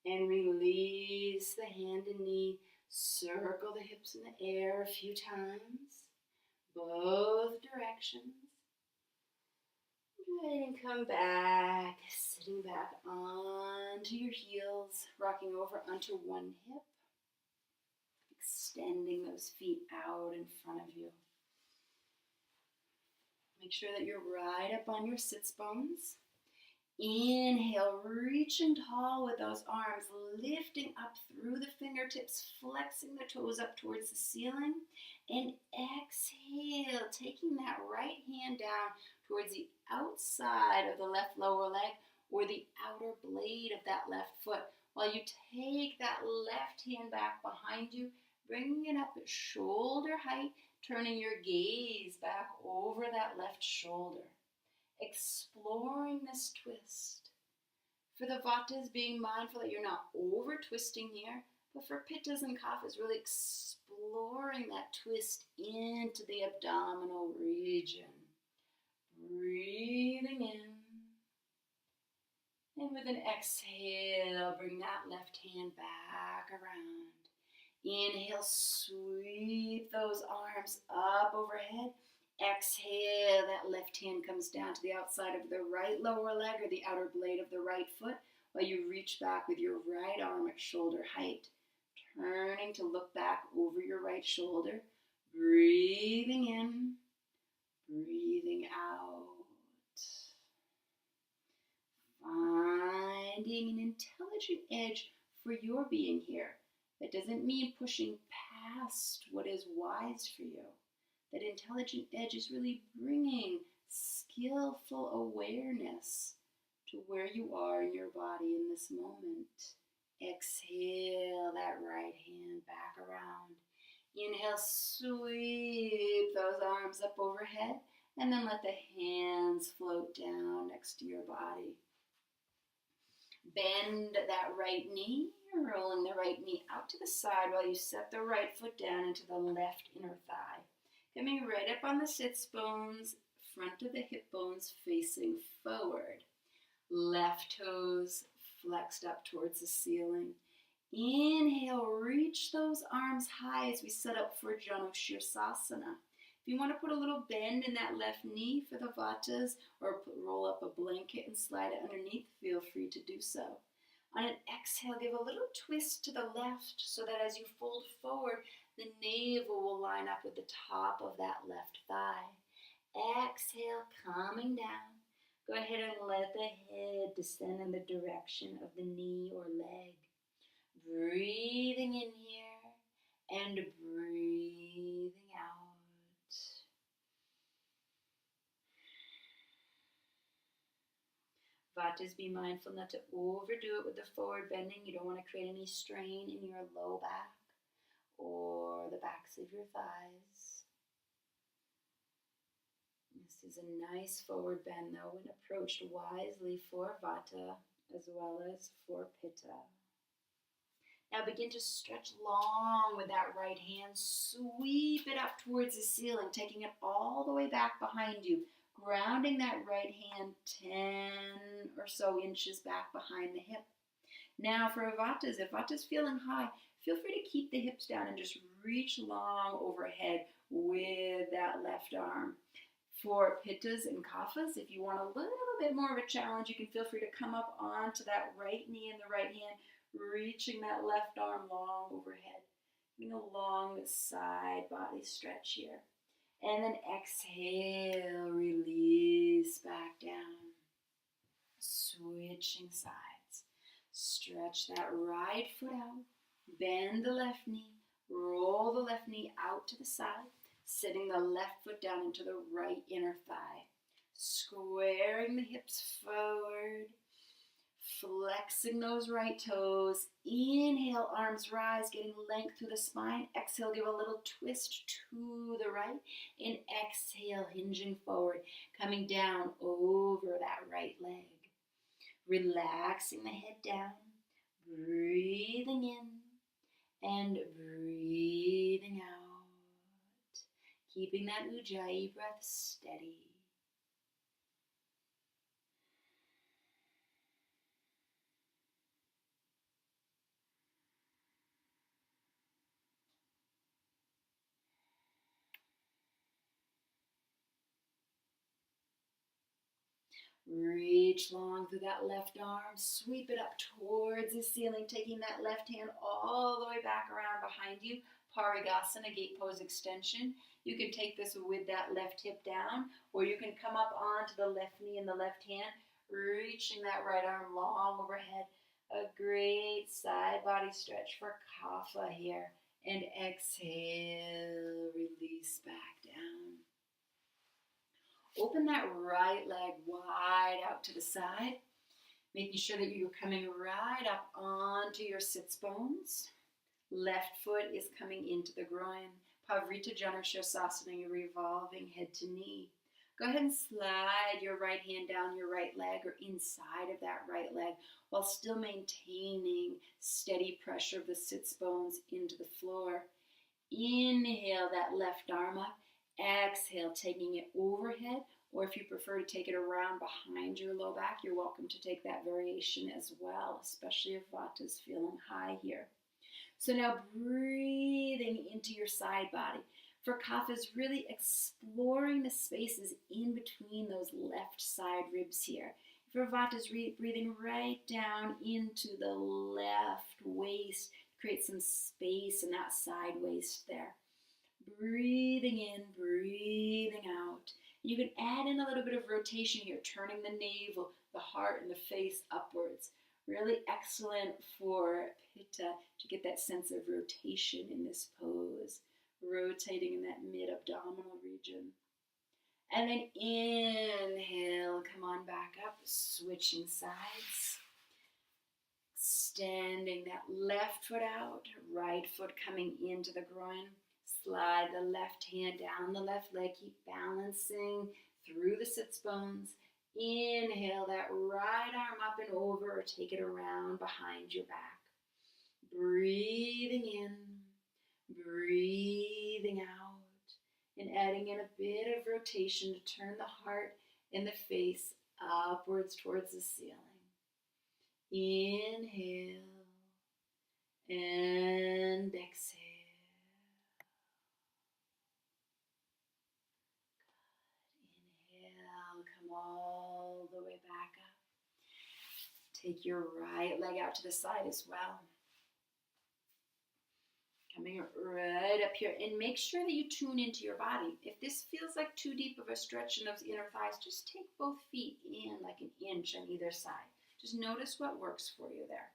and release the hand and knee. Circle the hips in the air a few times, both directions. Go ahead and come back, sitting back onto your heels, rocking over onto one hip, extending those feet out in front of you. Make sure that you're right up on your sits bones. Inhale, reaching tall with those arms, lifting up through the fingertips, flexing the toes up towards the ceiling. And exhale, taking that right hand down towards the outside of the left lower leg or the outer blade of that left foot. While you take that left hand back behind you, bringing it up at shoulder height, turning your gaze back over that left shoulder. Exploring this twist. For the Vatas, being mindful that you're not over twisting here, but for Pittas and Kaphas, really exploring that twist into the abdominal region. Breathing in. And with an exhale, bring that left hand back around. Inhale, sweep those arms up overhead. Exhale, that left hand comes down to the outside of the right lower leg or the outer blade of the right foot while you reach back with your right arm at shoulder height. Turning to look back over your right shoulder. Breathing in, breathing out. Finding an intelligent edge for your being here. That doesn't mean pushing past what is wise for you. That intelligent edge is really bringing skillful awareness to where you are in your body in this moment. Exhale that right hand back around. Inhale, sweep those arms up overhead, and then let the hands float down next to your body. Bend that right knee, rolling the right knee out to the side while you set the right foot down into the left inner thigh. Coming right up on the sits bones, front of the hip bones facing forward. Left toes flexed up towards the ceiling. Inhale, reach those arms high as we set up for Janu Shirsasana. If you want to put a little bend in that left knee for the Vatas or roll up a blanket and slide it underneath, feel free to do so. On an exhale, give a little twist to the left so that as you fold forward, the navel will line up with the top of that left thigh. Exhale, coming down. Go ahead and let the head descend in the direction of the knee or leg. Breathing in here and breathing out. Vatas, be mindful not to overdo it with the forward bending. You don't want to create any strain in your low back or the backs of your thighs. This is a nice forward bend though when approached wisely for Vata. as well as for Pitta. Now begin to stretch long with that right hand. Sweep it up towards the ceiling, taking it all the way back behind you. Grounding that right hand 10 or so inches back behind the hip. Now for Vatas, if Vata's feeling high, feel free to keep the hips down and just reach long overhead with that left arm. For Pittas and Kaphas, if you want a little bit more of a challenge, you can feel free to come up onto that right knee and the right hand, reaching that left arm long overhead. Getting a long side body stretch here. And then exhale, release back down. Switching sides. Stretch that right foot out. Bend the left knee. Roll the left knee out to the side. Sitting the left foot down into the right inner thigh. Squaring the hips forward. Flexing those right toes. Inhale, arms rise, getting length through the spine. Exhale, give a little twist to the right. And exhale, hinging forward, coming down over that right leg. Relaxing the head down. Breathing in and breathing out. Keeping that Ujjayi breath steady. Reach long through that left arm, sweep it up towards the ceiling, taking that left hand all the way back around behind you. Parigasana, gate pose extension. You can take this with that left hip down, or you can come up onto the left knee and the left hand, reaching that right arm long overhead. A great side body stretch for Kapha here. And exhale, release back down. Open that right leg wide out to the side, making sure that you're coming right up onto your sits bones. Left foot is coming into the groin. Pavrita Jana Sirsasana, you're revolving head to knee. Go ahead and slide your right hand down your right leg or inside of that right leg while still maintaining steady pressure of the sits bones into the floor. Inhale that left arm up. Exhale, taking it overhead, or if you prefer to take it around behind your low back, you're welcome to take that variation as well, especially if Vata's feeling high here. So now breathing into your side body. For Kapha's, really exploring the spaces in between those left side ribs here. For Vata's, breathing right down into the left waist, create some space in that side waist there. Breathing in, breathing out. You can add in a little bit of rotation here, turning the navel, the heart, and the face upwards. Really excellent for Pitta to get that sense of rotation in this pose. Rotating in that mid-abdominal region. And then inhale, come on back up, switching sides. Extending that left foot out, right foot coming into the groin. Slide the left hand down the left leg. Keep balancing through the sits bones. Inhale that right arm up and over or take it around behind your back. Breathing in, breathing out, and adding in a bit of rotation to turn the heart and the face upwards towards the ceiling. Inhale and exhale. All the way back up. Take your right leg out to the side as well. Coming right up here, and make sure that you tune into your body. If this feels like too deep of a stretch in those inner thighs, just take both feet in like an inch on either side. Just notice what works for you there.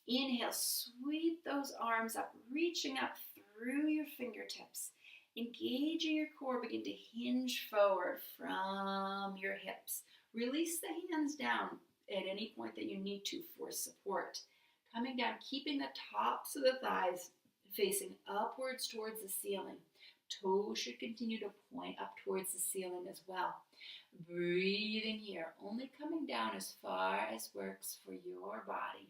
Inhale, sweep those arms up, reaching up through your fingertips. Engaging your core, begin to hinge forward from your hips. Release the hands down at any point that you need to for support. Coming down, keeping the tops of the thighs facing upwards towards the ceiling. Toes should continue to point up towards the ceiling as well. Breathe in here, only coming down as far as works for your body.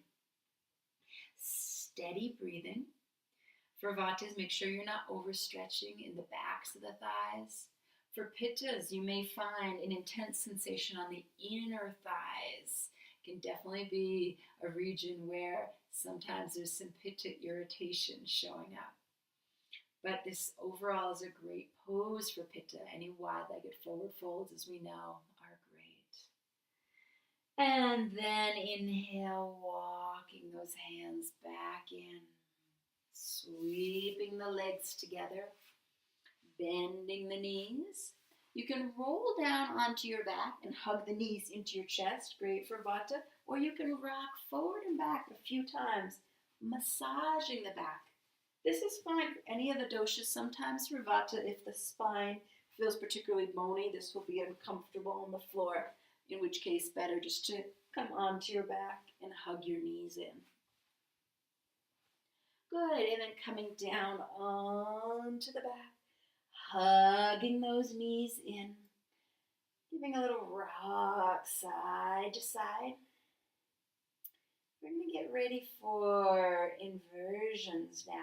Steady breathing. For Vatas, make sure you're not overstretching in the backs of the thighs. For Pittas, you may find an intense sensation on the inner thighs. It can definitely be a region where sometimes there's some Pitta irritation showing up. But this overall is a great pose for Pitta. Any wide-legged forward folds, as we know, are great. And then inhale, walking those hands back in. Sweeping the legs together, bending the knees. You can roll down onto your back and hug the knees into your chest, great for Vata, or you can rock forward and back a few times, massaging the back. This is fine for any of the doshas. Sometimes for Vata, if the spine feels particularly bony, this will be uncomfortable on the floor, in which case better just to come onto your back and hug your knees in. Good, and then coming down onto the back, hugging those knees in, giving a little rock side to side. We're going to get ready for inversions now.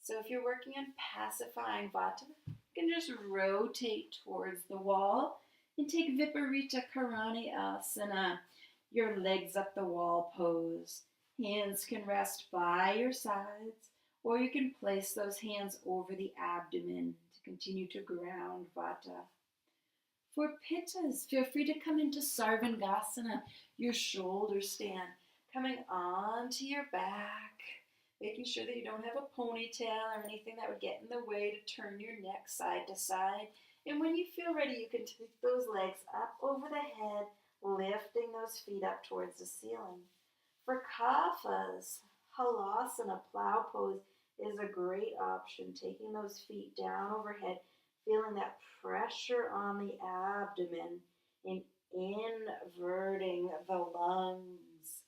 So if you're working on pacifying Vata, you can just rotate towards the wall and take Viparita Karani Asana, your legs up the wall pose. Hands can rest by your sides, or you can place those hands over the abdomen to continue to ground Vata. For Pittas, feel free to come into Sarvangasana, your shoulder stand, coming onto your back, making sure that you don't have a ponytail or anything that would get in the way to turn your neck side to side. And when you feel ready, you can take those legs up over the head, lifting those feet up towards the ceiling. For Kaphas, Halasana, plow pose, is a great option, taking those feet down overhead, feeling that pressure on the abdomen and inverting the lungs.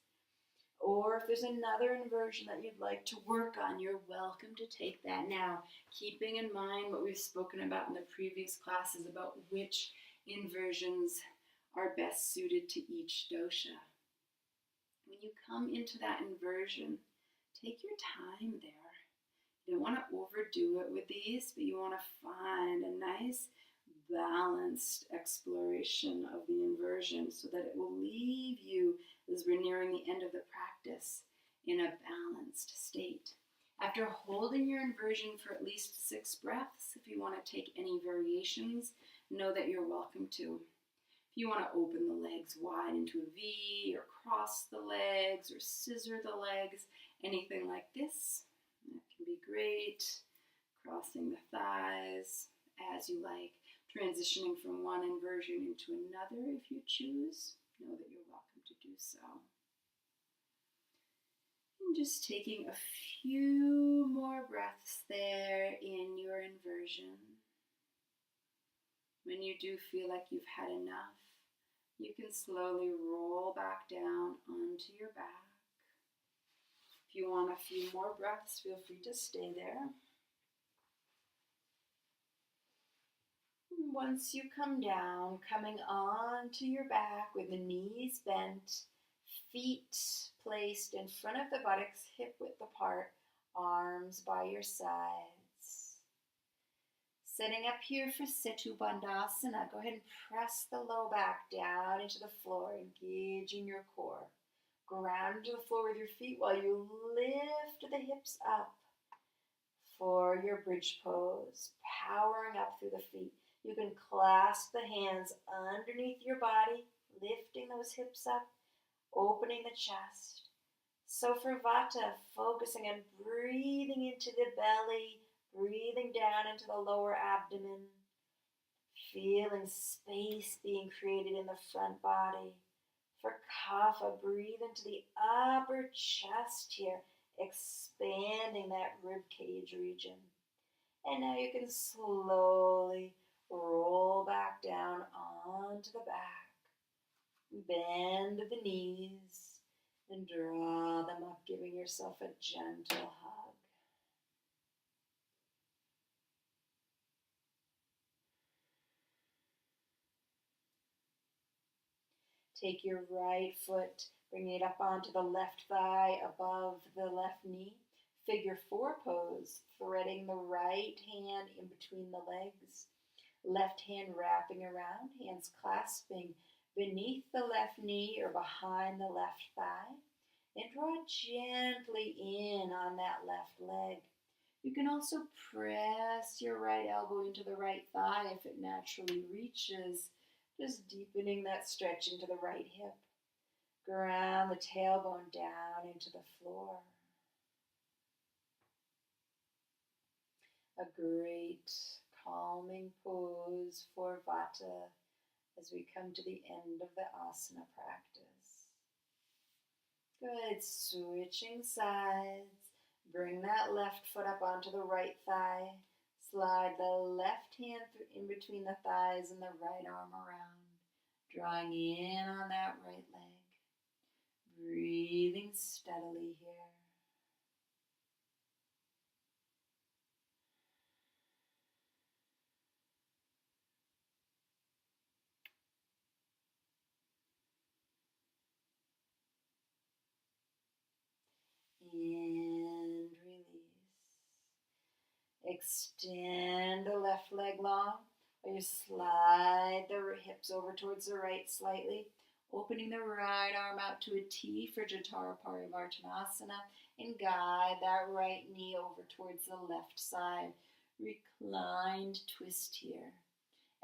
Or if there's another inversion that you'd like to work on, you're welcome to take that now, keeping in mind what we've spoken about in the previous classes about which inversions are best suited to each dosha. When you come into that inversion, take your time there. You don't want to overdo it with these, but you want to find a nice balanced exploration of the inversion so that it will leave you, as we're nearing the end of the practice, in a balanced state. After holding your inversion for at least 6 breaths, if you want to take any variations, know that you're welcome to. If you want to open the legs wide into a V, or cross the legs, or scissor the legs, anything like this, that can be great. Crossing the thighs as you like. Transitioning from one inversion into another if you choose, know that you're welcome to do so. And just taking a few more breaths there in your inversion. When you do feel like you've had enough, you can slowly roll back down onto your back. If you want a few more breaths, feel free to stay there. Once you come down, coming onto your back with the knees bent, feet placed in front of the buttocks, hip width apart, arms by your sides. Setting up here for Setu Bandhasana, go ahead and press the low back down into the floor, engaging your core. Ground into the floor with your feet while you lift the hips up for your bridge pose, powering up through the feet. You can clasp the hands underneath your body, lifting those hips up, opening the chest. So for Vata, focusing on breathing into the belly, breathing down into the lower abdomen, feeling space being created in the front body. For Kapha, breathe into the upper chest here, expanding that rib cage region. And now you can slowly roll back down onto the back. Bend the knees and draw them up, giving yourself a gentle hug. Take your right foot, bring it up onto the left thigh above the left knee. Figure 4 pose, threading the right hand in between the legs. Left hand wrapping around, hands clasping beneath the left knee or behind the left thigh. And draw gently in on that left leg. You can also press your right elbow into the right thigh if it naturally reaches, just deepening that stretch into the right hip. Ground the tailbone down into the floor. A great calming pose for Vata as we come to the end of the asana practice. Good, switching sides. Bring that left foot up onto the right thigh. Slide the left hand in between the thighs and the right arm around. Drawing in on that right leg. Breathing steadily here. And release. Extend the left leg long, or you slide the hips over towards the right slightly, opening the right arm out to a T for Jatara Parivartanasana, and guide that right knee over towards the left side. Reclined twist here.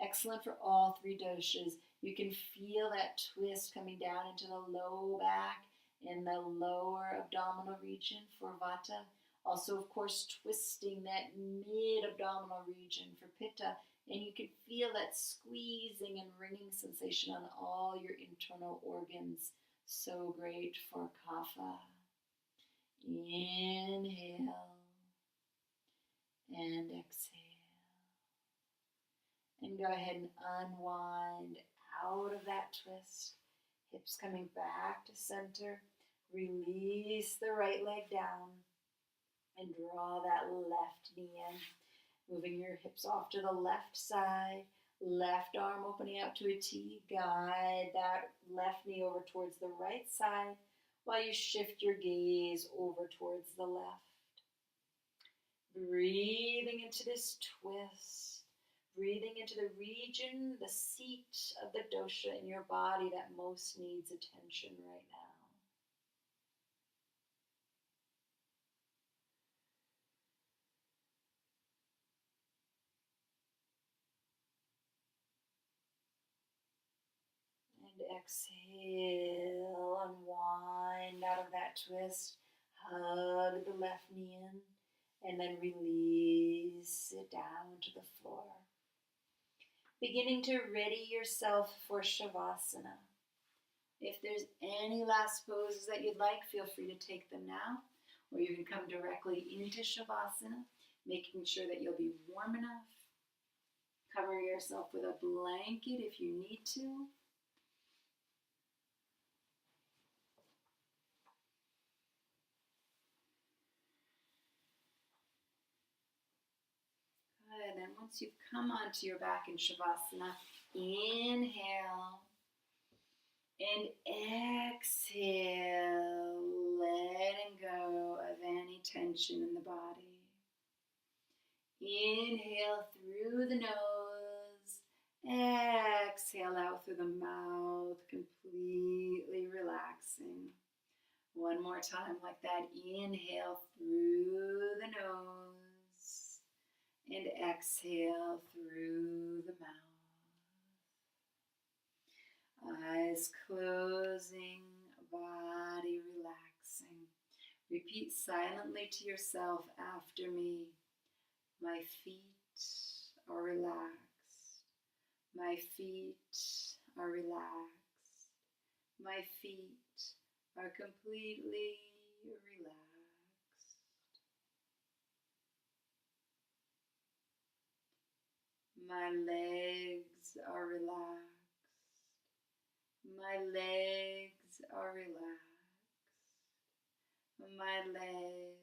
Excellent for all 3 doshas. You can feel that twist coming down into the low back and the lower abdominal region for Vata. Also, of course, twisting that mid-abdominal region for Pitta. And you can feel that squeezing and wringing sensation on all your internal organs. So great for Kapha. Inhale and exhale. And go ahead and unwind out of that twist. Hips coming back to center. Release the right leg down and draw that left knee in. Moving your hips off to the left side. Left arm opening out to a T. Guide that left knee over towards the right side while you shift your gaze over towards the left. Breathing into this twist. Breathing into the region, the seat of the dosha in your body that most needs attention right now. And exhale, unwind out of that twist. Hug the left knee in, and then release it down to the floor. Beginning to ready yourself for Shavasana. If there's any last poses that you'd like, feel free to take them now, or you can come directly into Shavasana, making sure that you'll be warm enough. Cover yourself with a blanket if you need to. Good, and once you've come onto your back in Shavasana, inhale. And exhale, letting go of any tension in the body. Inhale through the nose, exhale out through the mouth, completely relaxing. One more time like that. Inhale through the nose and exhale through the mouth. Eyes closing, body relaxing. Repeat silently to yourself after me. My feet are relaxed. My feet are relaxed. My feet are completely relaxed. My legs are relaxed. My legs are relaxed. My legs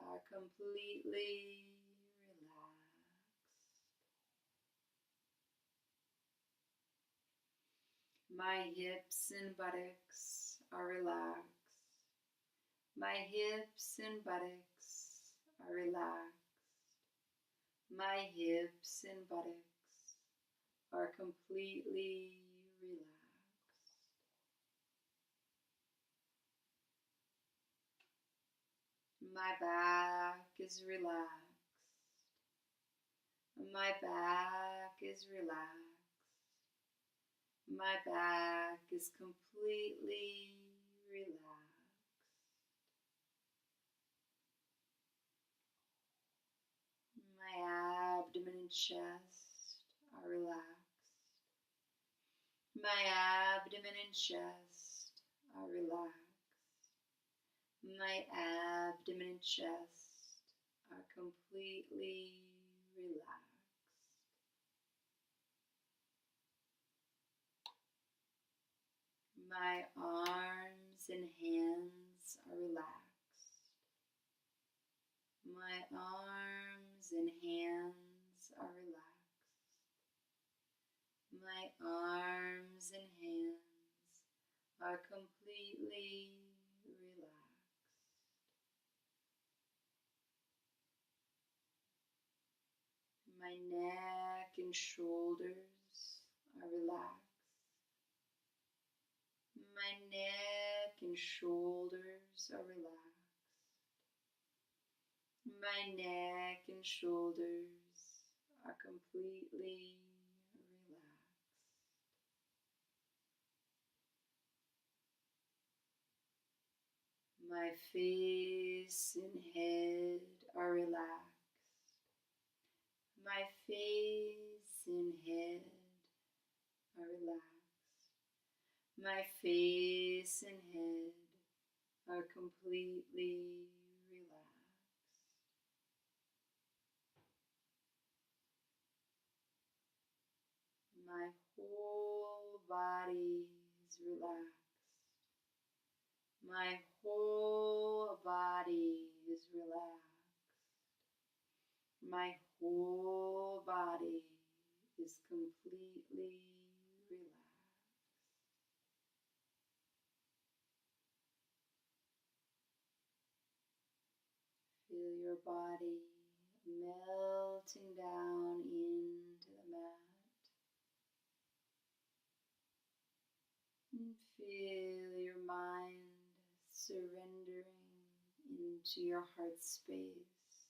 are completely relaxed. My hips and buttocks are relaxed. My hips and buttocks are relaxed. My hips and buttocks are completely relaxed. My back is relaxed. My back is relaxed. My back is completely relaxed. My abdomen and chest are relaxed. My abdomen and chest are relaxed. My abdomen and chest are completely relaxed. My arms and hands are relaxed. My arms and hands are relaxed. My arms and hands are completely relaxed. My neck and shoulders are relaxed. My neck and shoulders are relaxed. My neck and shoulders are completely relaxed. My face and head are relaxed. My face and head are relaxed. My face and head are completely relaxed. My whole body is relaxed. My whole body is relaxed. My whole body is completely relaxed. Feel your body melting down into the mat. And feel your mind surrendering into your heart space.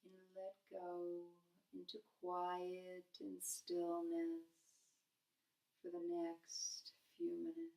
And let go into quiet and stillness for the next few minutes.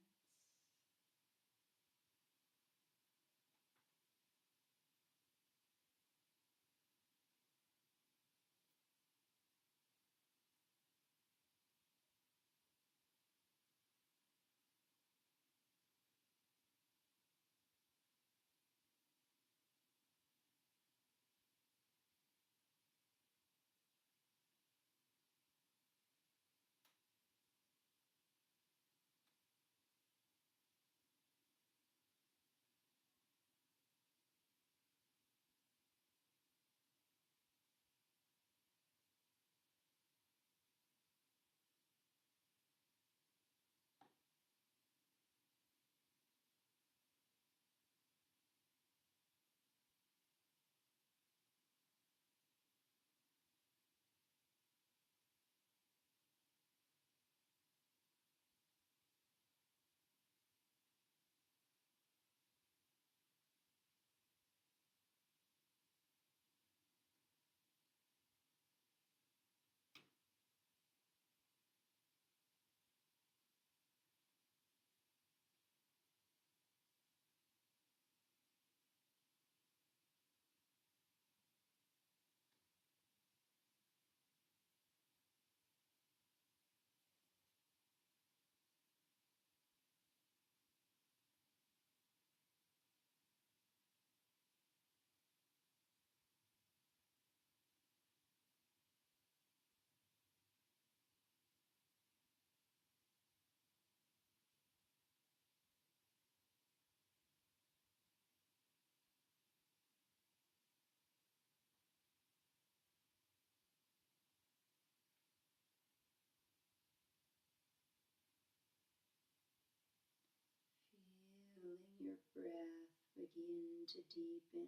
feeling your breath begin to deepen.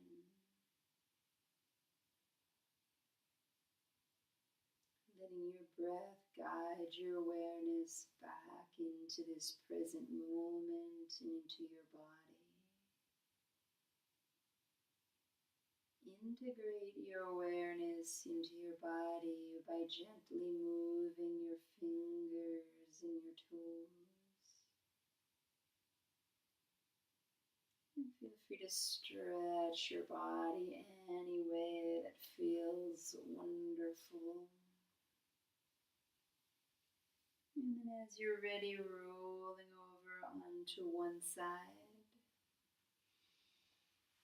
Letting your breath guide your awareness back into this present moment and into your body. Integrate your awareness into your body by gently moving your fingers and your toes. And feel free to stretch your body any way that feels wonderful. And then as you're ready, rolling over onto one side.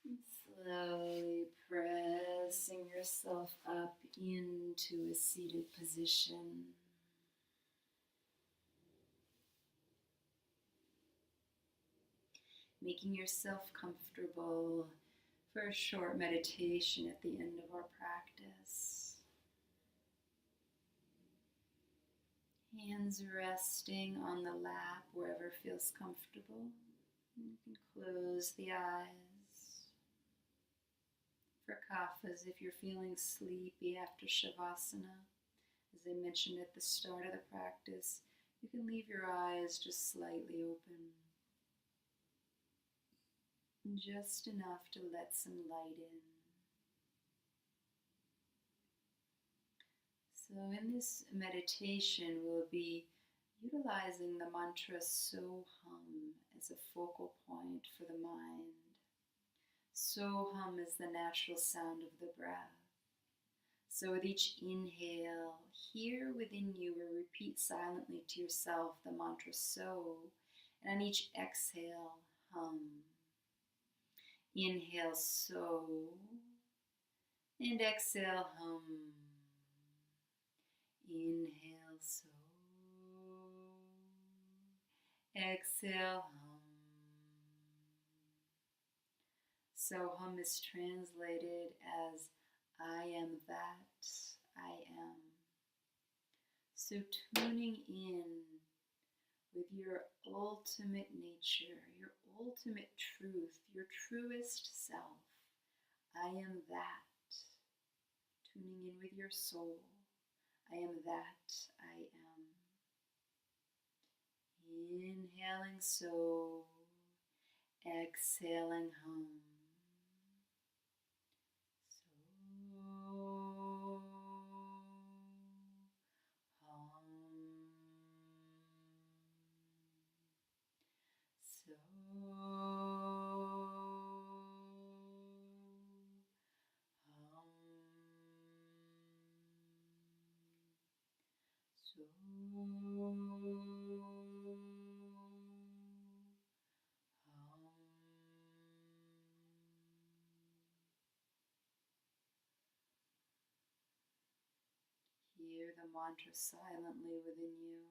And slowly pressing yourself up into a seated position. Making yourself comfortable for a short meditation at the end of our practice. Hands resting on the lap wherever feels comfortable. You can close the eyes. For kaphas, if you're feeling sleepy after Shavasana, as I mentioned at the start of the practice, you can leave your eyes just slightly open. Just enough to let some light in. So in this meditation, we'll be utilizing the mantra Soham as a focal point for the mind. Soham is the natural sound of the breath. So with each inhale, here within you, or repeat silently to yourself the mantra So, and on each exhale, hum. Inhale So, and exhale hum. Inhale So, exhale hum. So hum is translated as I am that I am. So tuning in with your ultimate nature, your ultimate truth, your truest self. I am that. Tuning in with your soul. I am that I am. Inhaling So, exhaling hum. So, hum. So, hum. So, hum. Hear the mantra silently within you,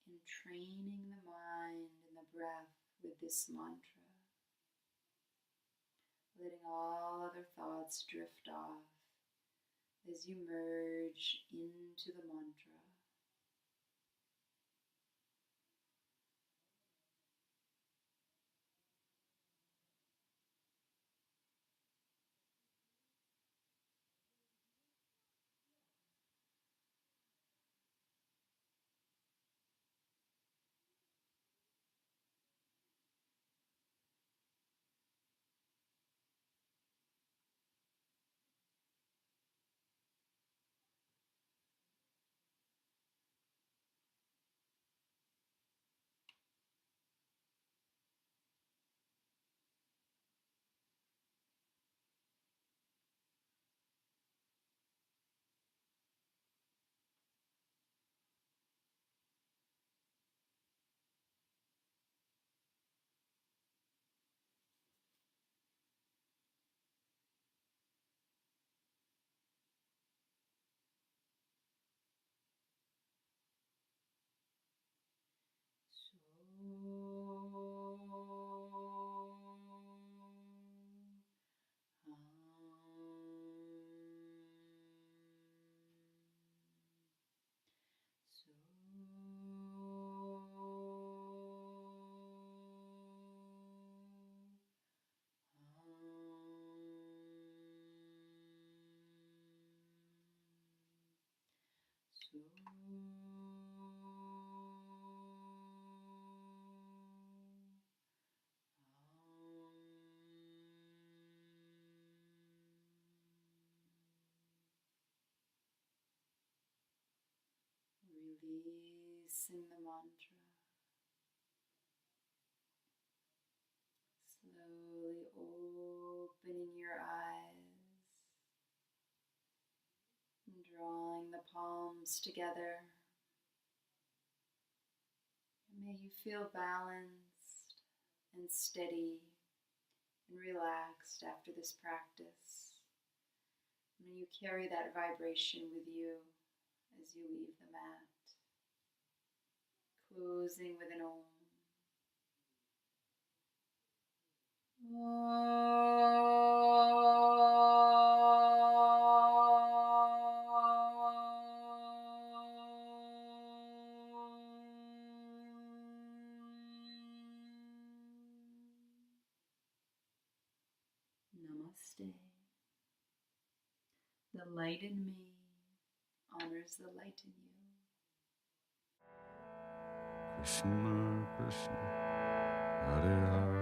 and training the mind and the breath with this mantra, letting all other thoughts drift off as you merge into the mantra. Releasing the mantra. Slowly opening your eyes and drawing the palms together. And may you feel balanced and steady and relaxed after this practice. May you carry that vibration with you as you leave the mat. Closing with an Om. Namaste. The light in me honors the light in you. Krishna Krishna Hare Hare